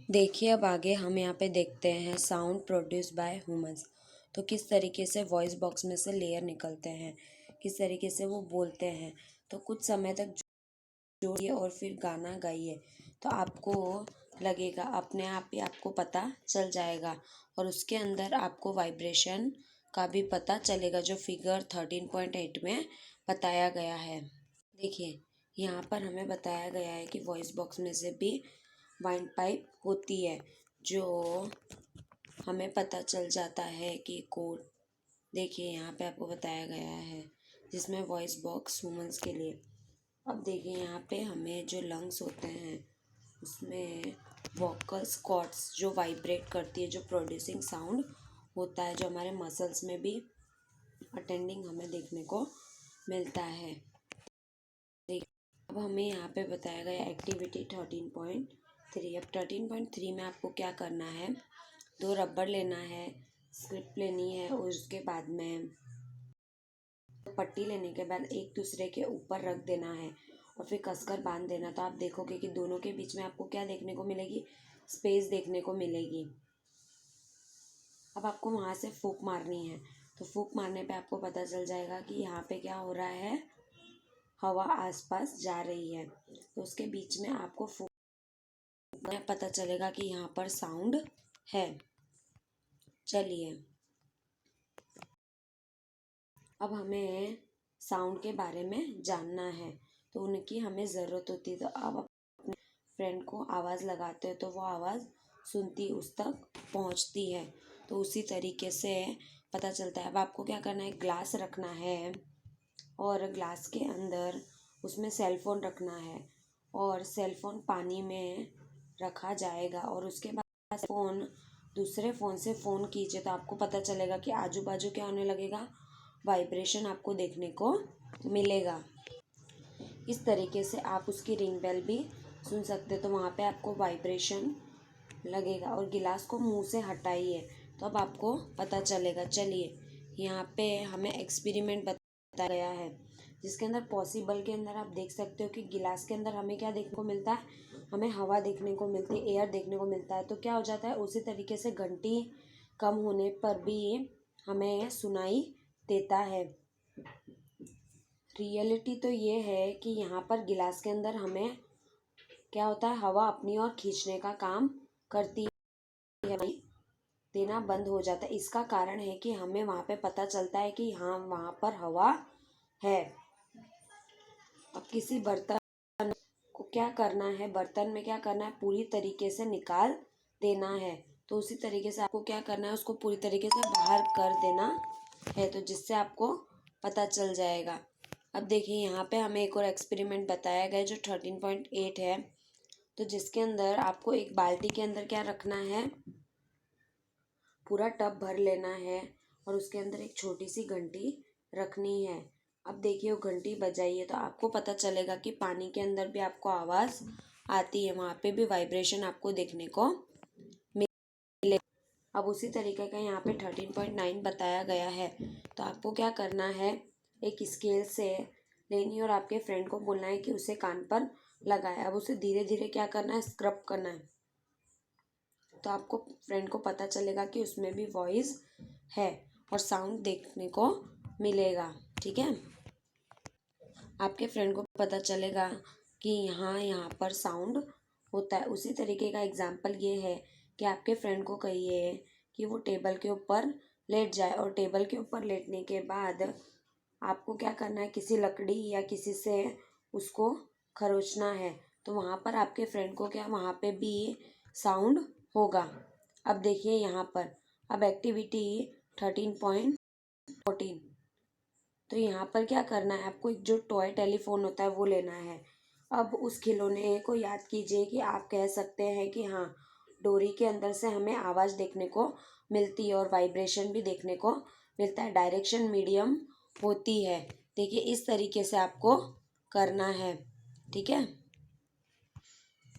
देखिए अब आगे हम यहाँ पे देखते हैं साउंड प्रोड्यूस बाय ह्यूमंस। तो किस तरीके से वॉइस बॉक्स में से लेयर निकलते हैं, किस तरीके से वो बोलते हैं। तो कुछ समय तक जोड़िए और फिर गाना गाइए तो आपको लगेगा अपने आप ही आपको पता चल जाएगा। और उसके अंदर आपको वाइब्रेशन का भी पता चलेगा जो फिगर 13.8 में बताया गया है। देखिए यहाँ पर हमें बताया गया है कि वॉइस बॉक्स में से भी वाइंड पाइप होती है जो हमें पता चल जाता है कि कोड। देखिए यहाँ पे आपको बताया गया है जिसमें वॉइस बॉक्स ह्यूमंस के लिए। अब देखिए यहाँ पे हमें जो लंग्स होते हैं उसमें वोकल्स कॉर्ड्स जो वाइब्रेट करती है, जो प्रोड्यूसिंग साउंड होता है, जो हमारे मसल्स में भी अटेंडिंग हमें देखने को मिलता है। अब हमें यहाँ पे बताया गया एक्टिविटी 13.3। अब 13.3 में आपको क्या करना है, 2 रबड़ लेना है, स्क्रिप्ट लेनी है और उसके बाद में पट्टी लेने के बाद एक दूसरे के ऊपर रख देना है और फिर कसकर बांध देना। तो आप देखोगे कि दोनों के बीच में आपको क्या देखने को मिलेगी, स्पेस देखने को मिलेगी। अब आपको वहाँ से फूंक मारनी है। तो फूंक मारने पे आपको पता चल जाएगा कि यहाँ पे क्या हो रहा है, हवा आसपास जा रही है। तो उसके बीच में आपको पता चलेगा कि यहाँ पर साउंड है। चलिए अब हमें साउंड के बारे में जानना है तो उनकी हमें ज़रूरत होती है। तो आप अपने फ्रेंड को आवाज़ लगाते हो तो वो आवाज़ सुनती उस तक पहुँचती है। तो उसी तरीके से पता चलता है। अब आपको क्या करना है, ग्लास रखना है और ग्लास के अंदर उसमें सेल फोन रखना है और सेल फोन पानी में रखा जाएगा और उसके बाद फ़ोन दूसरे फ़ोन से फ़ोन कीजिए तो आपको पता चलेगा कि आजू बाजू क्या होने लगेगा, वाइब्रेशन आपको देखने को मिलेगा। इस तरीके से आप उसकी रिंग बेल भी सुन सकते हो। तो वहाँ पे आपको वाइब्रेशन लगेगा और गिलास को मुंह से हटाइए तो अब आपको पता चलेगा। चलिए यहाँ पे हमें एक्सपेरिमेंट बताया गया है जिसके अंदर पॉसिबल के अंदर आप देख सकते हो कि गिलास के अंदर हमें क्या देखने को मिलता है, हमें हवा देखने को मिलती है, एयर देखने को मिलता है। तो क्या हो जाता है, उसी तरीके से घंटी कम होने पर भी हमें सुनाई देता है। रियलिटी तो ये है कि यहाँ पर गिलास के अंदर हमें क्या होता है, हवा अपनी ओर खींचने का काम करती है, देना बंद हो जाता है। इसका कारण है कि हमें वहाँ पे पता चलता है कि हाँ वहाँ पर हवा है। अब किसी बर्तन को क्या करना है, बर्तन में क्या करना है, पूरी तरीके से निकाल देना है। तो उसी तरीके से आपको क्या करना है, उसको पूरी तरीके से बाहर कर देना है तो जिससे आपको पता चल जाएगा। अब देखिए यहाँ पे हमें एक और एक्सपेरिमेंट बताया गया जो 13.8 है। तो जिसके अंदर आपको एक बाल्टी के अंदर क्या रखना है, पूरा टब भर लेना है और उसके अंदर एक छोटी सी घंटी रखनी है। अब देखिए वो घंटी बजाइए तो आपको पता चलेगा कि पानी के अंदर भी आपको आवाज़ आती है, वहाँ पे भी वाइब्रेशन आपको देखने को मिले। अब उसी तरीके का यहाँ पे 13.9 बताया गया है। तो आपको क्या करना है, एक स्केल से लेनी और आपके फ्रेंड को बोलना है कि उसे कान पर लगाए। अब उसे धीरे धीरे क्या करना है, स्क्रब करना है। तो आपको फ्रेंड को पता चलेगा कि उसमें भी वॉइस है और साउंड देखने को मिलेगा। ठीक है, आपके फ्रेंड को पता चलेगा कि यहाँ पर साउंड होता है। उसी तरीके का एग्जाम्पल ये है कि आपके फ्रेंड को कहिए कि वो टेबल के ऊपर लेट जाए और टेबल के ऊपर लेटने के बाद आपको क्या करना है, किसी लकड़ी या किसी से उसको खरोचना है। तो वहाँ पर आपके फ्रेंड को क्या, वहाँ पे भी साउंड होगा। अब देखिए यहाँ पर अब एक्टिविटी 13.14। तो यहाँ पर क्या करना है, आपको एक जो टॉय टेलीफोन होता है वो लेना है। अब उस खिलौने को याद कीजिए कि आप कह सकते हैं कि हाँ डोरी के अंदर से हमें आवाज़ देखने को मिलती है और वाइब्रेशन भी देखने को मिलता है, डायरेक्शन मीडियम होती है। देखिए इस तरीके से आपको करना है। ठीक है।